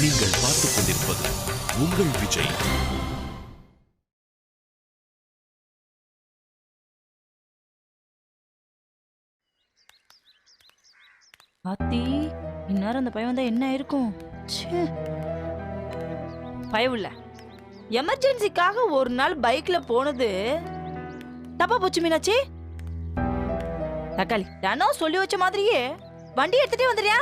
நீங்கள் பார்த்துக் கொண்டிருப்பது உங்கள் விஜய். ஆத்தி, இந்நேரம் அந்த பையன் வந்தா என்ன இருக்கும்? பயவுள்ள எமர்ஜென்சிக்காக ஒரு நாள் பைக்ல போனது தப்பா போச்சு மீனாட்சி. தக்காளி நானும் சொல்லி வச்ச மாதிரியே வண்டி எடுத்துட்டே வந்துறியா?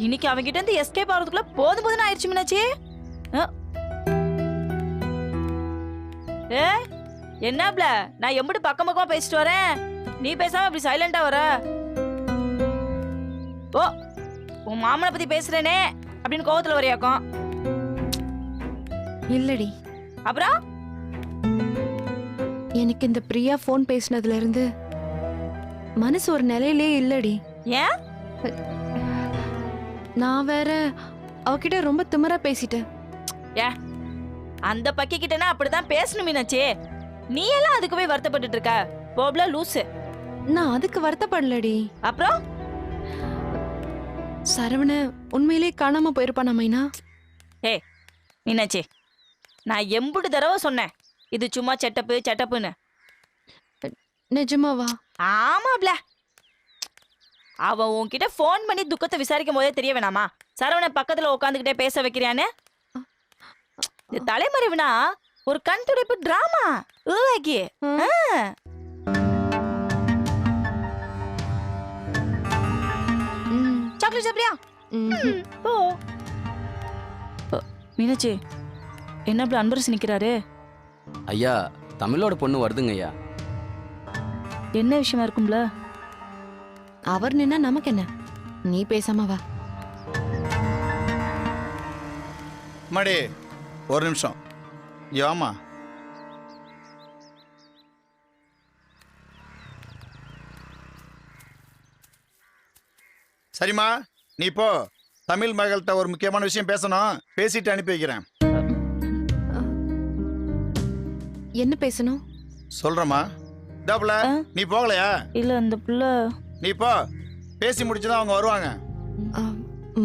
இன்னைக்கு அவங்கிட்ட இருந்து எஸ்கேப் ஆகிறதுக்குள்ள போதும் போதுன்னு ஆயிடுச்சு மீனாட்சி. என்னப்ல, நான் எம்பிட்டு பக்கம் பக்கமா பேசிட்டு வரேன், நீ பேசாம அப்படி சைலண்டா வர. ஓ, உன் மாமனை பத்தி பேசுறேனே அப்படின்னு கோவத்துல வரையாக்கும். இல்லடி. அப்புறம் எனக்கு இந்த பிரியா போன் பேசினதுல இருந்து மனசு ஒரு நிலையிலே இல்லடி. ஏன்? நான் வேற அவகிட்ட ரொம்ப திமிரா பேசிட்டேன். அந்த பக்கி கிட்டனா அப்படிதான் பேசணும் மீனாச்சி. நீ எல்லாம் அதுக்கு போய் வருத்தப்பட்டு இருக்க போப்ல லூசு. நான் அதுக்கு வருத்தப்படலடி. அப்புறம் சரவண உண்மையிலே காணாம போயிருப்பானா மைனா? மீனாச்சி, நான் எம்புட்டு தடவை சொன்னேன் இது சும்மா செட்டப்புன்னு. நிஜமாவா? ஆமாப்ல, அவ உன்கிட்ட போன் பண்ணி துக்கத்தை விசாரிக்கும் போதே தெரிய வேணாமா சரவண பக்கத்துல உட்காந்துக்கிட்டே பேச வைக்கிறான்னு? இந்த தலைமறைவுனா ஒரு கண் துடைப்பு டிராமா. சாக்லேட் சாப்பிடுறியா? போ. மீனாட்சி, என்ன அன்பரசு நிக்கிறாரு? ஐயா, தமிழோட பொண்ணு வருதுங்க ஐயா. என்ன விஷயமா இருக்கும்ல? அவர் நின்னா நமக்கு என்ன? நீ பேசாம வா. மடி ஒரு நிமிஷம் ஏமா. சரிம்மா, நீ போ. தமிழ் மகள்கிட்ட ஒரு முக்கியமான விஷயம் பேசணும், பேசிட்டு அனுப்பி வைக்கிறேன். என்ன பேசணும்? சொல்றமா. டபுள நீ போகலையா? இல்ல, அந்த புள்ள. நீ போ, பேசி முடிச்சுதான் அவங்க வருவாங்க.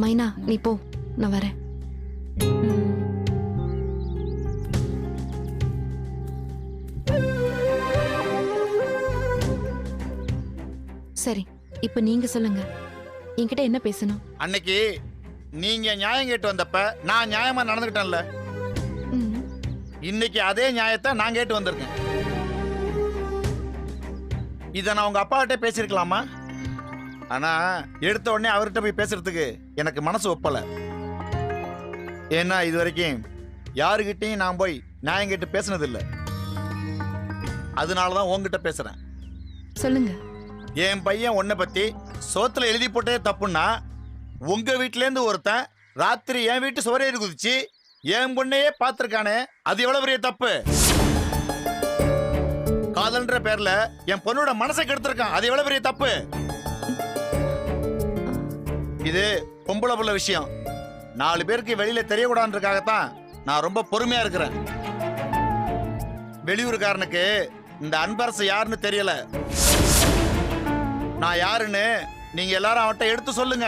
மைனா நீ போ, நான் வரேன். சரி, இப்ப நீங்க சொல்லுங்க, என்கிட்ட என்ன பேசணும்? அன்னைக்கு நீங்க நியாயம் கேட்டு வந்தப்ப நான் நியாயமா நடந்துக்கிட்டேன்ல, இன்னைக்கு அதே நியாயத்தை நான் கேட்டு வந்திருக்கேன். இத நான் உங்க அப்பா கிட்ட பேசிருக்கலாமா? ஆனா எடுத்த உடனே அவர்கிட்ட போய் பேசுறதுக்கு எனக்கு மனசு ஒப்பல. ஏன்னா இது வரைக்கும் யாருகிட்டையும் நான் போய் நியாயம் கேட்டு பேசினது இல்லை. அதனாலதான் உங்ககிட்ட பேசுறேன். சொல்லுங்க. என் பையன் உன்னை பத்தி சோத்துல எழுதி போட்டே தப்புன்னா, உங்க வீட்டுல இருந்து ஒருத்தன் ராத்திரி என் வீட்டு சுவரேறி குதிச்சு என் பொண்ணையே பார்த்திருக்கானே, அது எவ்வளவு பெரிய தப்பு. காதல்ன்ற பேர்ல என் பொண்ணோட மனசை கெடுத்திருக்கான், அது எவ்வளவு பெரிய தப்பு. இது பொம்பளை புள்ள விஷயம், 4 பேருக்கு வெளியில தெரியக்கூடாதுன்றதுக்காகத்தான் நான் ரொம்ப பொறுமையா இருக்கிறேன். வெளியூருக்காரனுக்கு இந்த அன்பரசு யாருன்னு தெரியல. நான் யாருன்னு நீங்க எல்லாரும் அவன்கிட்ட எடுத்து சொல்லுங்க.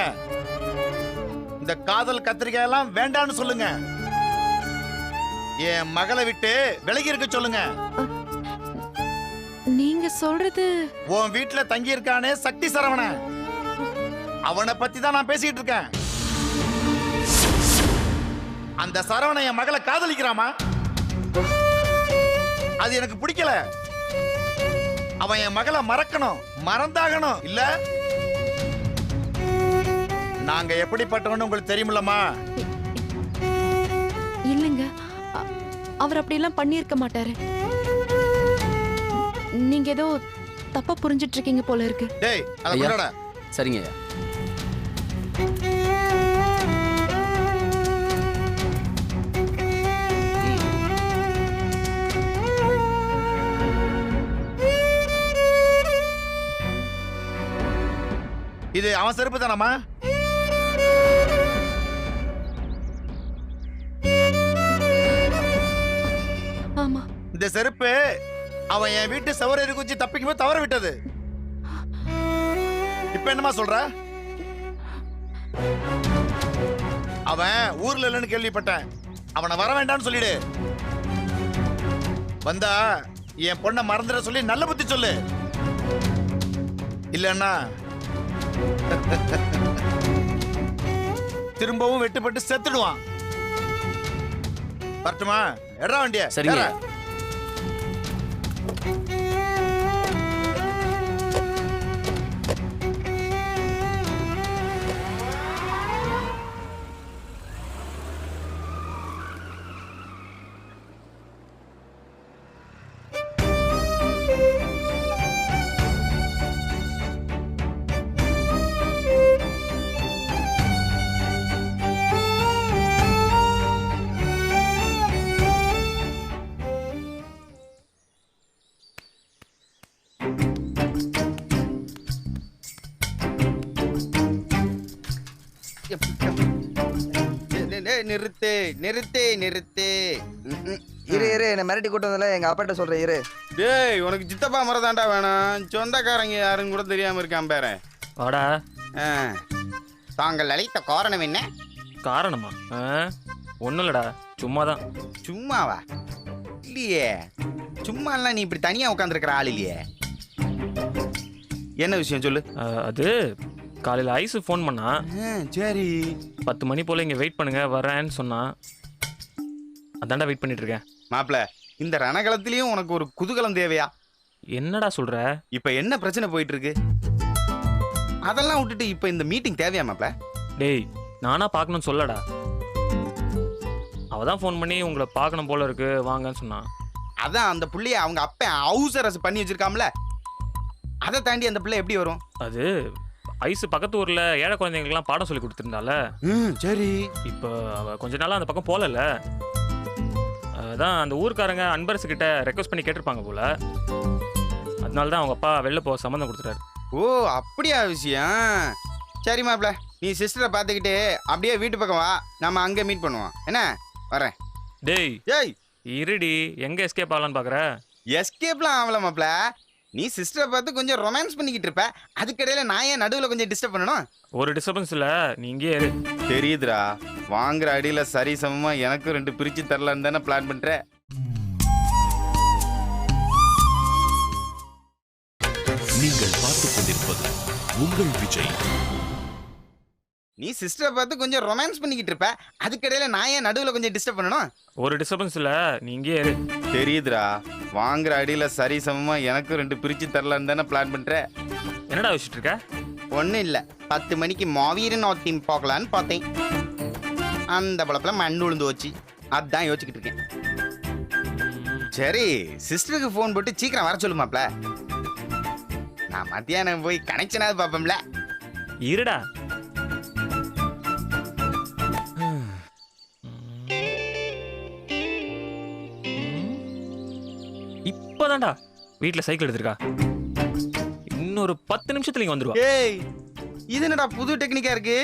இந்த காதல் கத்திரிக்காய் எல்லாம் வேண்டான்னு சொல்லுங்க. என் மகளை விட்டு விலகி இருக்க சொல்லுங்க. நீங்க சொல்றது? உன் வீட்டுல தங்கி இருக்கானே சக்தி சரவண, அவனை பத்தி தான் நான் பேசிட்டு இருக்கேன். அந்த சரவண என் மகளை காதலிக்கிறாமா? அது எனக்கு பிடிக்கல. அவன் என் மகளை மறக்கணும், மறந்தாகணும். இல்ல, நாங்க எப்படிப்பட்டவன்னு உங்களுக்கு தெரியுமில்லம்மா? இல்லங்க, அவர் அப்படி எல்லாம் பண்ணியிருக்க மாட்டாரு. நீங்க ஏதோ தப்பா புரிஞ்சிட்டு இருக்கீங்க போல இருக்கு. டேய், அத கொண்டாடா. சரிங்க ஐயா. இது அவன் செருப்பு தானம்மா? ஆமா. இந்த செருப்பு அவன் என் வீட்டு சவரேறி குச்சி தப்பிக்கும் போது தவற விட்டது. இப்ப என்னமா சொல்ற? அவன் ஊர்ல இல்லைன்னு கேள்விப்பட்டேன். அவனை வர வேண்டாம்னு சொல்லிடு. வந்தா என் பொண்ணை மறந்துட சொல்லி நல்ல புத்தி சொல்லு. இல்லன்னா திரும்பவும் வெட்டுப்பட்டு செத்துடுவான். வரட்டுமா? எடா வண்டிய. சரிங்க. நிறுத்து நிறுத்து நிறுத்து. இரு என்ன மிரட்டி கூட்டு வந்தல எங்க அப்பாட்ட சொல்றேன் இரு. டேய் உனக்கு சித்தப்பா முறை தாண்டா வேணும். சொந்தக்காரங்க யாரும் கூட தெரியாம இருக்கான் பேர. வாடா. தாங்கள் அழைத்த காரணம் என்ன? காரணமா? ஒன்றும் இல்லடா, சும்மாதான். சும்மாவா? இல்லையே, சும்மா எல்லாம் நீ இப்படி தனியா உட்காந்துருக்கிற ஆள் இல்லையே. என்ன விஷயம் சொல்லு. அது காலையில் ஐஸு ஃபோன் பண்ணா. சரி, 10 மணி போல் இங்கே வெயிட் பண்ணுங்க வரேன்னு சொன்னா. அதான்டா வெயிட் பண்ணிட்டு இருக்கேன். மாப்பிள, இந்த ரணகலத்திலயும் உனக்கு ஒரு குதூகலம் தேவையா? என்னடா சொல்ற? இப்ப என்ன பிரச்சனை போயிட்டு இருக்கு? அதெல்லாம் விட்டுட்டு இப்ப இந்த மீட்டிங் தேவையா மாப்பிள? டேய், நானா பார்க்கணும்னு சொல்லடா. அவ தான் ஃபோன் பண்ணி உங்களை பார்க்கணும் போல இருக்கு வாங்கன்னு சொன்னான். அதான் அந்த புள்ளைய அவங்க அப்ப ஹவுஸ் அரெஸ்ட் பண்ணி வச்சிருக்காம்ல, அதை தாண்டி அந்த பிள்ளை எப்படி வரும்? அது ஐஸு பக்கத்து ஊரில் ஏழை குழந்தைங்களுக்குலாம் பாடம் சொல்லி கொடுத்துருந்தால. சரி. இப்போ அவ கொஞ்ச நாளாக அந்த பக்கம் போகல. அதான் அந்த ஊருக்காரங்க அன்பரசு கிட்ட ரெக்வஸ்ட் பண்ணி கேட்டிருப்பாங்க போல. அதனால தான் அவங்க அப்பா வெளில போக சம்மந்தம் கொடுத்துட்டாரு. ஓ அப்படியா விஷயம்? சரி மாப்பிள, நீ சிஸ்டரை பார்த்துக்கிட்டு அப்படியே வீட்டு பக்கம் வா, நம்ம அங்கே மீட் பண்ணுவோம். என்ன வரேன். டேய் ஏய் இருடி, எங்கே எஸ்கேப் ஆகலான்னு பார்க்குற? எஸ்கேப்லாம் ஆகல மாப்பிள. நீ சிஸ்டரை பார்த்து கொஞ்சம் ரொமான்ஸ் பண்ணிக்கிட்டு இருப்ப, அதுக்கிடையில நான் ஏன் நடுவில் கொஞ்சம் டிஸ்டர்ப் பண்ணணும்? ஒரு டிஸ்டர்பன்ஸ் இல்லை, நீ இங்கே இரு. தெரியுதுடா, வாங்குற அடியில சரி சமமா எனக்கும் 2 பிரிச்சு தரலான்னு தானே பிளான் பண்ற. நீங்கள் பார்த்துக் கொண்டிருப்பது உங்கள் விஜய். நீ சிஸ்டரை பார்த்து கொஞ்சம் ரொமான்ஸ் பண்ணிக்கிட்டு இருப்ப, அதுக்கிடையில நான் ஏன் நடுவில் கொஞ்சம் டிஸ்டர்ப் பண்ணணும்? ஒரு டிஸ்டர்பன்ஸ் இல்லை, நீ இங்கே இரு. தெரியுதுடா, வாங்குற அடியில சரி சமமா எனக்கும் 2 பிரிச்சு தரலான்னு தானே பிளான் பண்ற. என்னடா வச்சுட்டு இருக்க? ஒன்றும் இல்லை, 10 மணிக்கு மாவீரன் ஆத்தியம் பார்க்கலான்னு பார்த்தேன். அந்த பழப்புல மண் உளுந்து வச்சு அதான் யோசிச்சுக்கிட்டு இருக்கேன். சரி, சிஸ்டருக்கு ஃபோன் போட்டு சீக்கிரம் வர சொல்லுமாப்ல. நான் மத்தியானம் போய் கனெக்ஷனாவது பார்ப்போம்ல. இருடா. இப்போதான்டா வீட்டில் சைக்கிள் எடுத்திருக்கா. இன்னொரு 10 நிமிஷத்துல இங்க வந்துருவா. ஏய், இது என்னடா புது டெக்னிக்கா இருக்கு?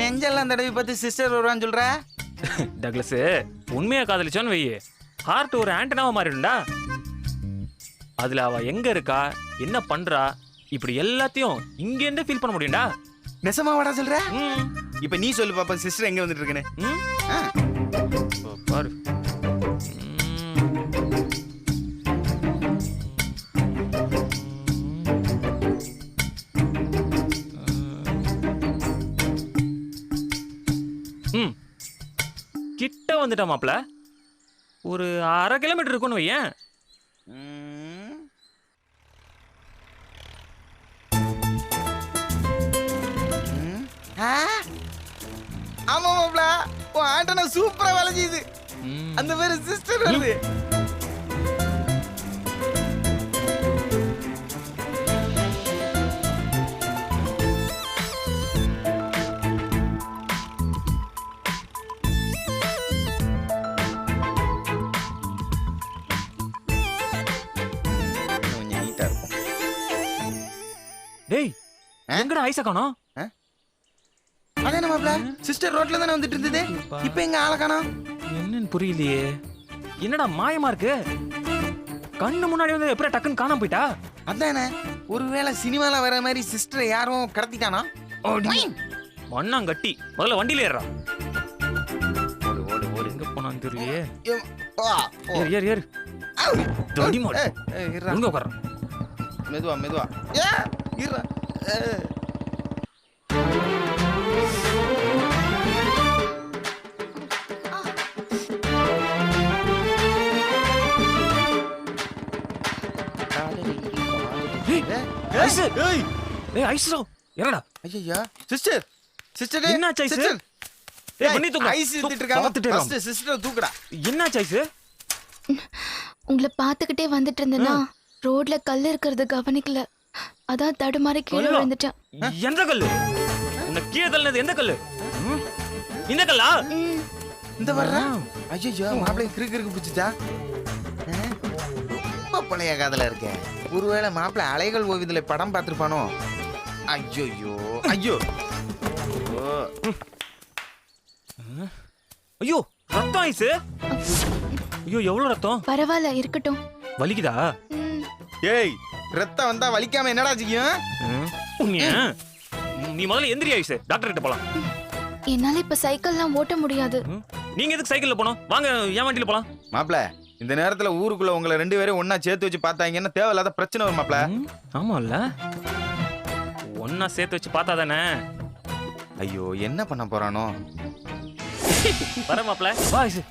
நெஞ்செல்லாம் தடவி பார்த்து சிஸ்டர் வருவான்னு சொல்ற. டக்ளஸ், உண்மையா காதலிச்சான்னு வையே, ஹார்ட் ஒரு ஆண்டனாவா மாறிடும்டா. அதுல அவ எங்க இருக்கா, என்ன பண்றா, இப்படி எல்லாத்தையும் இங்க இருந்து ஃபீல் பண்ண முடியும்டா. நெசமா வாடா சொல்ற? ம், இப்ப நீ சொல்லு பாப்பா, சிஸ்டர் எங்க வந்துட்டு இருக்குன்னு. ம். இப்போ பாரு. கிட்ட வந்துட்டா மாப்ள. ஒரு 1/2 கிலோமீட்டர் இருக்கும்னு வையேன். ஆமா மாப்ள, உன் ஆண்டனா சூப்பரா வேலை செய்யுது. அந்த பேரு சிஸ்டர் வருது. டேய், எங்கடா ஐஸ காணோம்? அதான மாப்ள, சிஸ்டர் ரோட்ல தானே வந்துட்டு இருந்தது. இப்போ எங்க ஆளை காணோம்? என்னன்னு புரியலையே. என்னடா மாயமா இருக்கு? கண்ணு முன்னாடி வந்து எப்பறம் டக்குன்னு காணாம போயிட்டா? அதானே, ஒருவேளை சினிமால வர மாதிரி சிஸ்டரை யாரும் கடத்திட்டானா? மண்ணாங்கட்டி முதல்ல வண்டியில ஏறா. ஓடு ஓடு ஓடு. எங்க போனான்னு தெரியலையே. ஆ, ஓ. ஏறு ஏறு ஏறு. தடி மாடு. இருடா. எங்க உட்கார்றான்? மெதுவா மெதுவா. ஏ இருடா. ஐஸ். ஏய் ஐஸ்ரோ. என்னடா? ஐயா சிஸ்டர் சிஸ்டர் என்னாச்சு ஐஸ்? ஏய் பண்ணி தூக்கு. ஐஸ் எடுத்துட்டு இருக்காங்க. பாத்துட்டே வா. ஃபர்ஸ்ட் சிஸ்டர் தூக்குடா. என்னாச்சு ஐஸ்? உங்களை பார்த்துக்கிட்டே வந்துட்டு இருந்தேன்னா ரோட்ல கல் இருக்கிறது கவனிக்கல. அதான் தடுமாறி கீழே கல்லா? விழுந்துட்டேன். எந்த கல்லு? உன்னை கீழே தள்ளினது எந்த கல்லு? ம்? இந்த கல்லா? இந்த வர்றா. ஐயோ மாப்பிள்ளை கிறுக்கு பிடிச்சிட்டா. ரொம்ப பழைய காதல இருக்கேன். ஒருவேளை மாப்பிள்ளை அலைகள் ஓவியத்துல படம் பார்த்திருப்பானோ? ஐயோ ஐயோ ஐயோ ரத்தம் ஐஸ். ஐயோ எவ்வளவு ரத்தம்? பரவாயில்ல இருக்கட்டும். வலிக்குதா? ம், ஏய் ரத்தம் வந்தா வலிக்காம என்னடா செய்யும்? ம். உன்னைய? நீ முதல்ல எந்திரி ஐஸ். டாக்டர் கிட்ட போலாம். என்னால இப்ப சைக்கிள்லாம் ஓட்ட முடியாது. ம். நீங்க எதுக்கு சைக்கிள்ல போனோம்? வாங்க என் வண்டியில போலாம். மாப்பிள்ள இந்த நேரத்துல ஊருக்குள்ள உங்களை 2 பேரும் ஒண்ணா சேர்த்து வச்சு பார்த்தாங்கன்னா தேவையில்லாத பிரச்சனை வரும் மாப்பிள்ள. ம், ஆமால்ல. ஒன்னா சேர்த்து வச்சு பார்த்தா தானே. ஐயோ என்ன பண்ண போறானோ? வர மாப்ள. வா ஐஸ்.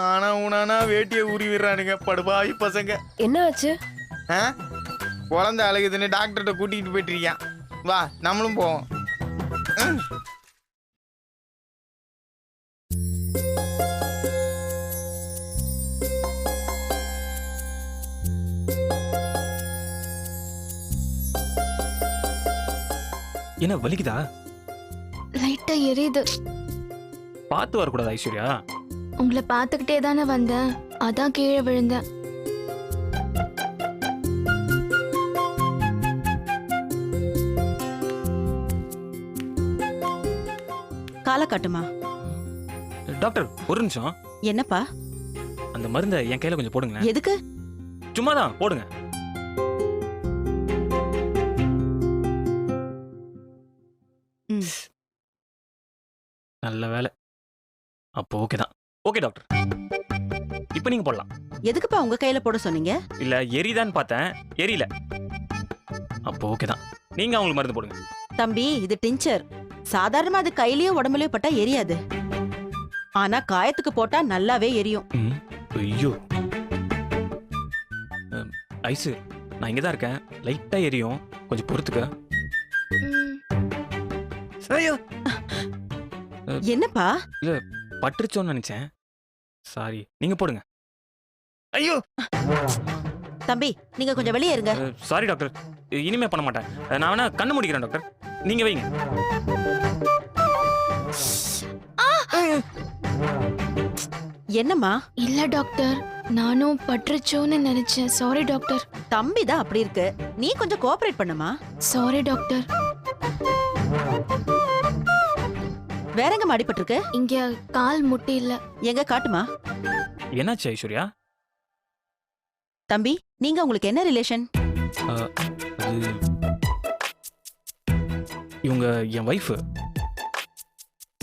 ஆனா உனானா வேட்டியை உரி விடுறானுங்க படுபாய் பசங்க. என்ன ஆச்சு? ஆ? குழந்தை அழுகுதுன்னு டாக்டர்கிட்ட கூட்டிகிட்டு போயிட்டு இருக்கான். வா நம்மளும் போவோம். என்ன வலிக்குதா? லைட்டா எரியுது. பார்த்து வரக்கூடாது ஐஸ்வர்யா. உங்களை பார்த்துக்கிட்டே தானே வந்தேன். அதான் கீழே விழுந்தேன். காலை காட்டுமா? டாக்டர் ஒரு நிமிஷம். என்னப்பா? அந்த மருந்தை என் கையில கொஞ்சம் போடுங்க. எதுக்கு? சும்மா தான் போடுங்க. ம். நல்ல வேலை. அப்போ ஓகே தான். Okay doctor. இப்போ நீங்க போடலாம். எதுக்குப்பா உங்க கையில போட சொன்னீங்க? இல்ல எரிதான்னு பார்த்தேன், எரியல. அப்போ ஓகே தான். நீங்க அவங்களுக்கு மருந்து போடுங்க. தம்பி இது டிஞ்சர். சாதாரணமா அது கையிலயோ உடம்புலயோ பட்டா எரியாது. ஆனா காயத்துக்கு போட்டா நல்லாவே எரியும். ம். ஐயோ ஐஸு, நான் இங்கே தான் இருக்கேன். லைட்டா எரியும், கொஞ்சம் பொறுத்துக்க. ம், ஐயோ என்னப்பா? பட்டுருச்சோன்னு நினைச்சேன். சாரி, நீங்க போடுங்க. ஐயோ தம்பி நீங்க கொஞ்சம் வெளியே இருங்க. சாரி டாக்டர், இனிமே பண்ண மாட்டேன். நான் வேணா கண்ணு முடிக்கிறேன் டாக்டர், நீங்க வைங்க. என்னம்மா? இல்ல டாக்டர், நானும் பட்டுருச்சோன்னு நினைச்சேன். Sorry doctor. தம்பி தான் அப்படி இருக்கு. நீ கொஞ்சம் கோஆபரேட் பண்ணுமா? Sorry doctor. வேற எங்க அடிபட்டு இருக்கு? இங்க கால் முட்டி இல்ல. எங்க காட்டுமா? என்னாச்சு ஐஸ்வர்யா? தம்பி நீங்க உங்களுக்கு என்ன ரிலேஷன்? அது இவங்க என் wife.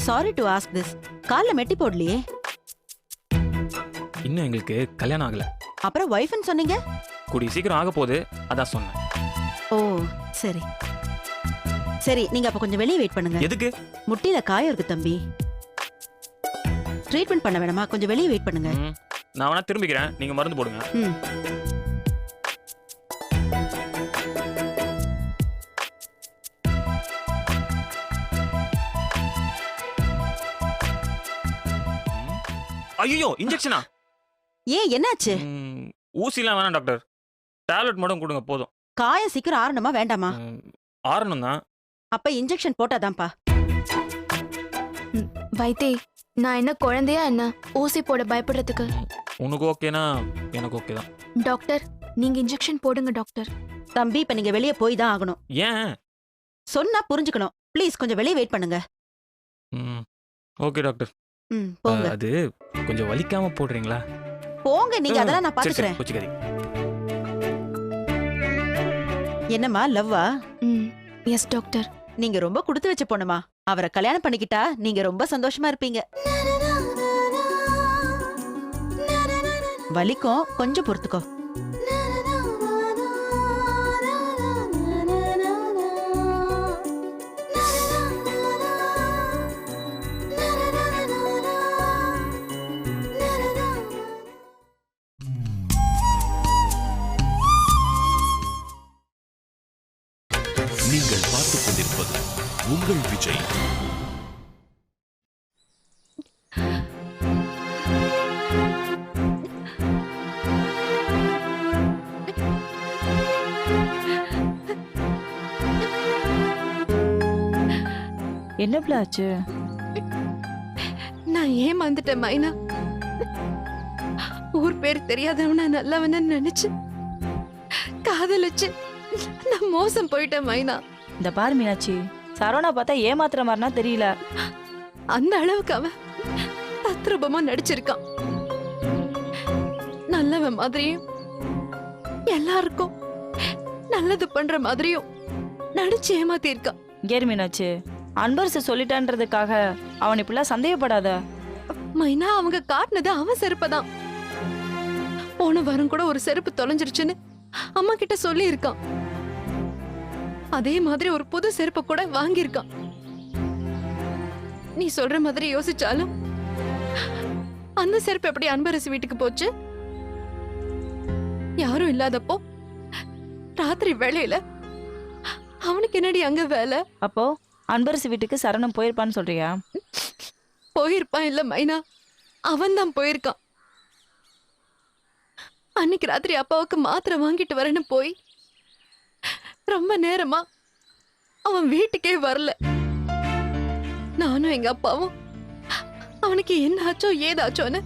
Sorry to ask this. கால்ல மெட்டி போடலையே. இன்னும் எங்களுக்கு கல்யாணம் ஆகல. அப்புறம் வைஃப்னு சொன்னீங்க? கூடிய சீக்கிரம் ஆக போகுது, அதான் சொன்னேன். ஓ சரி சரி, நீங்க அப்ப கொஞ்சம் வெளியே வெயிட் பண்ணுங்க. எதுக்கு? முட்டில காயம் இருக்கு தம்பி. ட்ரீட்மெண்ட் பண்ண வேணாமா? கொஞ்சம் வெளியே வெயிட் பண்ணுங்க. ம், நான் வேணா திரும்பிக்கிறேன், நீங்க மருந்து போடுங்க. ம். ஐயோ இன்ஜெக்ஷனா? ஏன் என்னாச்சு? ஊசிலாம் வேணாம் டாக்டர், டேப்லெட் மட்டும் கொடுங்க போதும். காயம் சீக்கிரம் ஆறணுமா வேண்டாமா? ஆறணும் தான். அப்ப இன்ஜெக்ஷன் போட்டாதான்ப்பா. வைத்தே, நான் என்ன குழந்தையா என்ன ஊசி போட பயப்படுறதுக்கு? உனக்கு ஓகேனா எனக்கு ஓகே தான். டாக்டர் நீங்க இன்ஜெக்ஷன் போடுங்க டாக்டர். தம்பி இப்ப நீங்க வெளியே போய் தான் ஆகணும். ஏன்? சொன்னா புரிஞ்சுக்கணும். ப்ளீஸ் கொஞ்சம் வெளியே வெயிட் பண்ணுங்க. Okay doctor. ம் போங்க அது கொஞ்சம் வலிக்காம போடுறீங்களா? போங்க நீங்க, அதெல்லாம் நான் சரி, சரி, பாத்துக்கிறேன். கோச்சிக்காதீங்க. என்னம்மா லவ்வா? ம் எஸ் டாக்டர். நீங்க ரொம்ப கொடுத்து வச்ச பொண்ணுமா. அவரை கல்யாணம் பண்ணிக்கிட்டா நீங்க ரொம்ப சந்தோஷமா இருப்பீங்க. வலிக்கும், கொஞ்சம் பொறுத்துக்கோ. நீங்கள் பார்த்துக் கொண்டிருப்பது உங்கள் விஜய். என்ன பிள்ளை ஆச்சு? நான் ஏமாந்துட்டேன் மைனா. ஊர் பேர் தெரியாதவனா நல்லவன நினைச்சு காதலிச்சு நான் மோசம் போயிட்டேன் மைனா. இந்த பாரு மீனாட்சி, சரவணா பார்த்தா ஏமாத்துற மாதிரினா தெரியல. அந்த அளவுக்கு அவன் தத்ரூபமா நடிச்சிருக்கான். நல்லவன் மாதிரியும் எல்லாருக்கும் நல்லது பண்ற மாதிரியும் நடிச்சு ஏமாத்தி இருக்கான். கேர் மீனாட்சி, அன்பரசு சொல்லிட்டான்றதுக்காக அவன் இப்படிலாம் சந்தேகப்படாத. மைனா, அவங்க காட்டினது அவன் செருப்பதான். போன வாரம் கூட ஒரு செருப்பு தொலைஞ்சிருச்சுன்னு அம்மா கிட்ட சொல்லி இருக்கான். அதே மாதிரி ஒரு புது செருப்பு கூட வாங்கியிருக்கான். நீ சொல்ற மாதிரி யோசிச்சாலும் அந்த செருப்பு எப்படி அன்பரசு வீட்டுக்கு போச்சு? யாரும் இல்லாதப்போ ராத்திரி வேளையில அவனுக்கு என்னடி அங்க வேலை? அப்போ அன்பரசு வீட்டுக்கு சரணம் போயிருப்பான்னு சொல்றியா? போயிருப்பான் இல்ல மைனா, அவன் தான் போயிருக்கான். அன்னைக்கு ராத்திரி அப்பாவுக்கு மாத்திரை வாங்கிட்டு வரேன்னு போய் ரொம்ப நேரமா அவன் வீட்டுக்கே வரல. நானும் எங்க அப்பாவும் அவனுக்கு என்ன ஆச்சோ ஏதாச்சோன்னு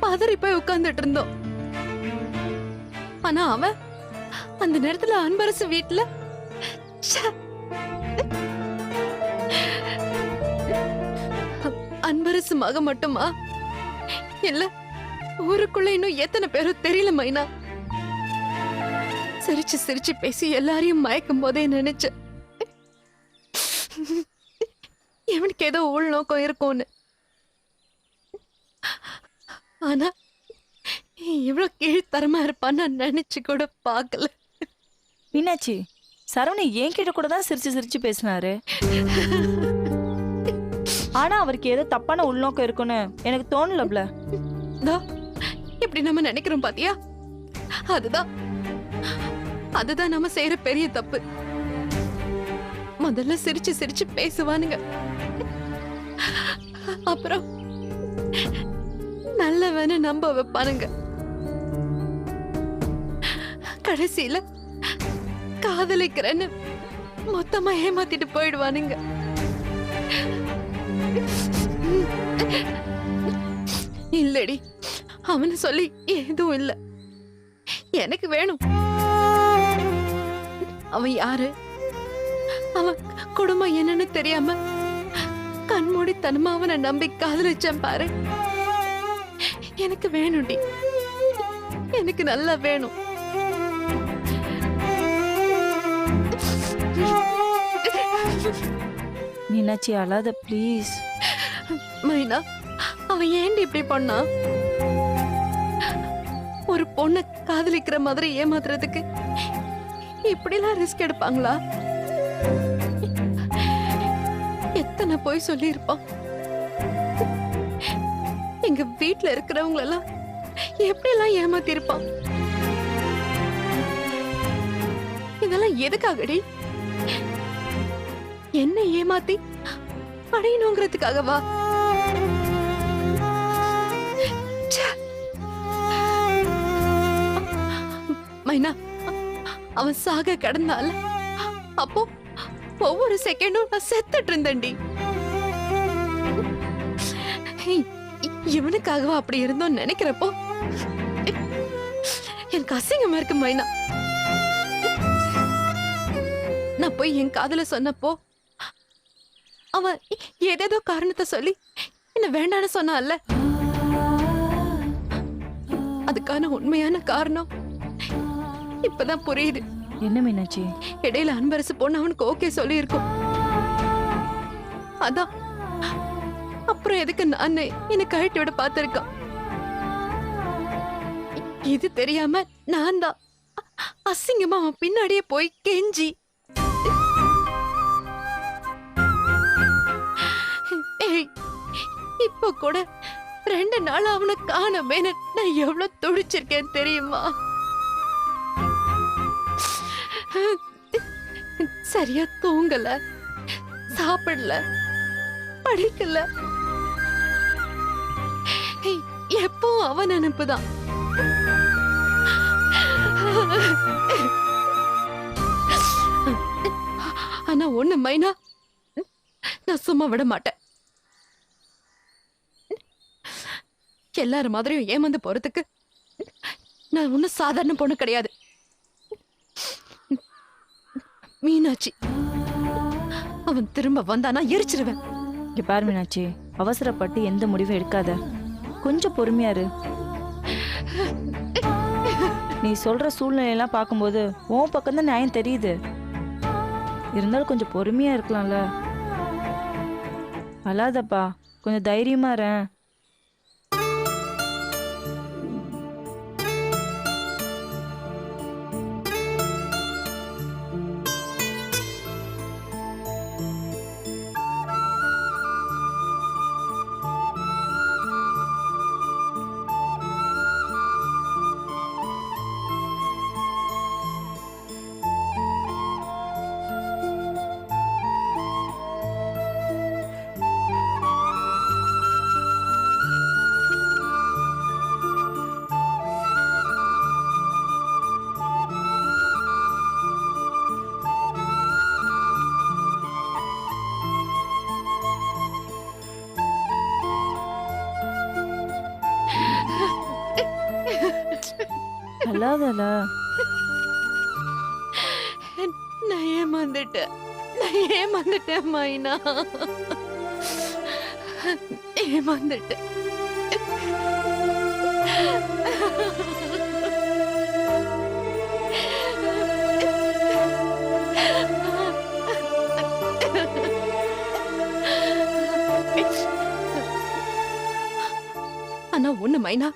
பதறி போய் உட்கார்ந்துட்டு இருந்தோம். ஆனா அவன் அந்த நேரத்துல அன்பரசு வீட்டுல அன்பரசு மக மட்டுமா இல்ல ஊருக்குள்ள இன்னும் எத்தனை பேரும் தெரியல மைனா. சிரிச்சு சிரிச்சு பேசி எல்லாரையும் மயக்கும் போதே நினைச்சேன் எவனுக்கு ஏதோ உள்நோக்கம் இருக்கும்னு. ஆனா இவ்வளவு கீழ்த்தரமா இருப்பான்னு நான் நினைச்சு கூட பார்க்கல. மீனாட்சி, சரவணன் என்கிட்ட கூட தான் சிரிச்சு சிரிச்சு பேசினாரு. ஆனா அவருக்கு ஏதோ தப்பான உள்நோக்கம் இருக்குன்னு எனக்கு தோணலப்ல. இப்படி நம்ம நினைக்கிறோம் பாத்தியா? அதுதான் நம்ம செய்யற பெரிய தப்பு. முதல்ல சிரிச்சு சிரிச்சு பேசுவானுங்க, அப்புறம் நல்லவன்னு நம்ப வைப்பானுங்க. கடைசியில காதலிக்கிறேன்னு மொத்தமா ஏமாத்திட்டு போயிடுவானுங்க. இல்லடி, அவனை சொல்லி எதுவும் இல்ல. எனக்கு வேணும். அவன் யாரு, அவன் குடும்பம் என்னன்னு தெரியாம கண்மூடித்தனமா அவனை நம்பி காதலிச்சேன் பாரு. எனக்கு வேணும்டி, எனக்கு நல்லா வேணும். மீனாட்சி அழாத ப்ளீஸ். மைனா, அவன் ஏண்டி இப்படி பண்ணா? ஒரு பொண்ணை காதலிக்கிற மாதிரி ஏமாத்துறதுக்கு இப்படிலாம் ரிஸ்க் எடுப்பாங்களா? எத்தனை போய் சொல்லி இருப்பான். எங்க வீட்டுல இருக்கிறவங்க எல்லாம் எப்படி எல்லாம் ஏமாத்தி இருப்பான். இதெல்லாம் எதுக்காகடி? என்ன ஏமாத்தி அடையணுங்கிறதுக்காகவா? மைனா, அவன் சாக கடந்தால அப்போ ஒவ்வொரு செகண்டும் நான் செத்துட்டு இருந்தேன்டி. இவனுக்காகவா அப்படி இருந்தோம் நினைக்கிறப்போ எனக்கு அசிங்கமா இருக்கு மைனா. நான் போய் என் காதல சொன்னப்போ அவன் ஏதேதோ காரணத்தை சொல்லி என்ன வேண்டான்னு சொன்னால. அதுக்கான உண்மையான காரணம் இப்பதான் புரியுது. என்ன மீனாட்சி? இடையில அன்பரசு பொண்ணு அவனுக்கு ஓகே சொல்லி இருக்கும். அதான் அப்புறம் எதுக்கு நான் என்ன கழட்டி விட பார்த்திருக்கான். இது தெரியாம நான் தான் அசிங்கமா அவன் பின்னாடியே போய் கெஞ்சி இப்ப கூட 2 நாள் அவனை காணமே நான் எவ்வளவு துடிச்சிருக்கேன் தெரியுமா? சரியா தூங்கல, சாப்பிடல, படிக்கல. எப்போ அவன் நினைப்புதான். ஆனா ஒண்ணு மைனா, நான் சும்மா விட மாட்டேன். எல்லாரும் மாதிரியும் ஏமாந்து போறதுக்கு நான் ஒன்னும் சாதாரண பொண்ணு கிடையாது. மீனாட்சி அவன் திரும்ப வந்தானா எரிச்சிருவேன். இங்க பாரு மீனாட்சி, அவசரப்பட்டு எந்த முடிவும் எடுக்காத. கொஞ்சம் பொறுமையா இரு. நீ சொல்ற சூழ்நிலையெல்லாம் பார்க்கும்போது உன் பக்கம் தான் நியாயம் தெரியுது. இருந்தாலும் கொஞ்சம் பொறுமையா இருக்கலாம்ல. அழாதப்பா, கொஞ்சம் தைரியமா இரு. அழாதல. நான் ஏமாந்துட்டேன் மைனா, ஏமாந்துட்டேன். ஆனா ஒண்ணு மைனா,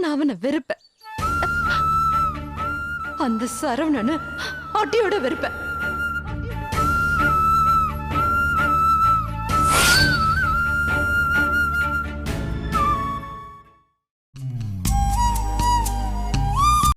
நான் அவனை வெறுப்பேன். அந்த சரவணனு அடியோட வெறுப்பேன்.